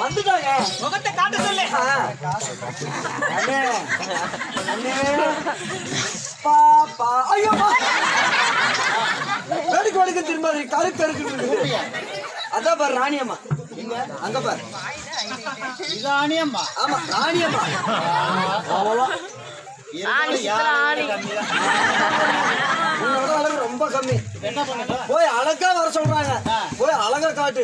வந்துட்டாங்க. முகத்தை காட்ட சொல்லு. அண்ணே அண்ணே பாப்பா ஐயோ கடுக்கு வடுக்கு திரும்ப கருக்கு கருக்கு அதான் பாரு ராணியம்மா அங்க பாரு இது ராணியம்மா. ஆமா ராணியம்மா அவ்வளோ உன்னோட அழகு ரொம்ப கம்மி. என்ன பண்ண போய் அழகா வர சொல்றாங்க. போய் அழகா காட்டு.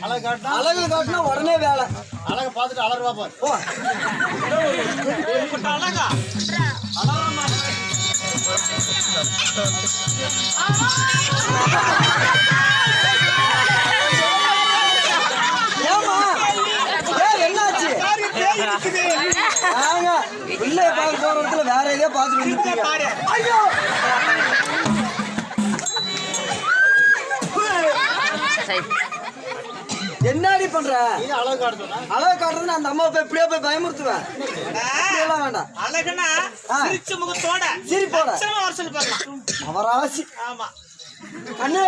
அழகு காட்டினா அழகு காட்டினா உடனே வேலை. அழகை பார்த்துட்டு அலறுவா பாரு. போ அழகா ஏமா என்னாச்சு? ஆங்க பிள்ளைய பார்க்க போற இடத்துல வேற எதையோ பார்த்துட்டு வந்துருக்கீங்க. ஐயோ என்னடி பண்ற? அழகு காட்டுனா அழகு காட்டுறதுன்னு அந்த அம்மா போய் இப்படியே போய் பயமுறுத்துவேன். இப்படியெல்லாம் வேண்டாம். அழகுனா சிரிச்ச முகத்தோட சிரிப்போட வர சொல்லி பாக்கலாம். அவராசி. ஆமா கண்ணு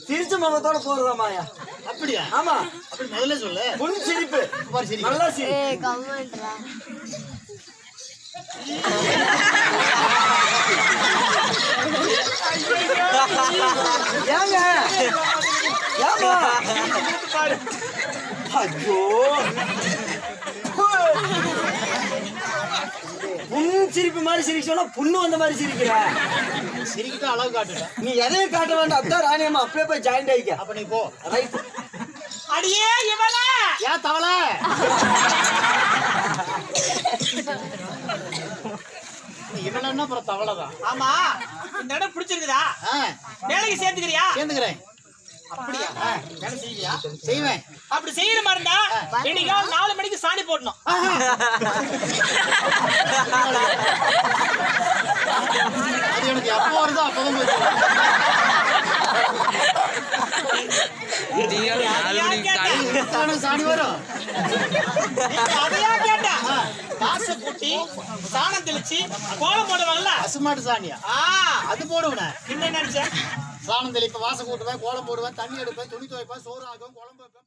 சிரிச்ச முகத்தோட போறதாமாயா? அப்படியா? ஆமா அப்படி முதல்ல சொல்லு. புல் சிரிப்பு பாரு சரி. நல்லா சிரி. ஏங்க ஏமா ஐயோ புண்ணு சிரிப்பு மாதிரி சிரிச்சோன்னா புண்ணு வந்த மாதிரி சிரிக்கிற. சிரிக்கிட்டு அழகு காட்டுடா. நீ எதையும் காட்ட வேண்டாம். அதான் ராணியம்மா அப்படியே போய் ஜாயிண்ட் ஆயிக்க. அப்ப நீ போ. ரைட். அடியே இவளே ஏன் தவளை? இவளன்னா அப்புறம் தவளை தான். ஆமா இந்த இடம் பிடிச்சிருக்குதா? வேலைக்கு சேர்த்துக்கிறியா? சேர்ந்துக்கிறேன். அப்படியா? வேலை செய்வியா? செய்வேன். அப்படி செய்யற மாதிரி இருந்தா இன்னைக்கு 4 மணிக்கு சாணி போடணும். அது எனக்கு எப்போ வருதோ அப்பதான் போய் சாணி வரும். அதையா கேட்டா காசை கூட்டி சாணம் தெளிச்சு கோலம் போடுவாங்கல்ல, பசுமாட்டு சாணியா? அது போடுவேன். என்ன நினைச்சேன்? சாணம் தெளிப்பேன், வாசம் கூட்டுவேன், கோலம் போடுவேன், தண்ணி எடுப்பேன், துணி துவைப்பேன், சோறு ஆகும், குழம்பு வைப்பேன்.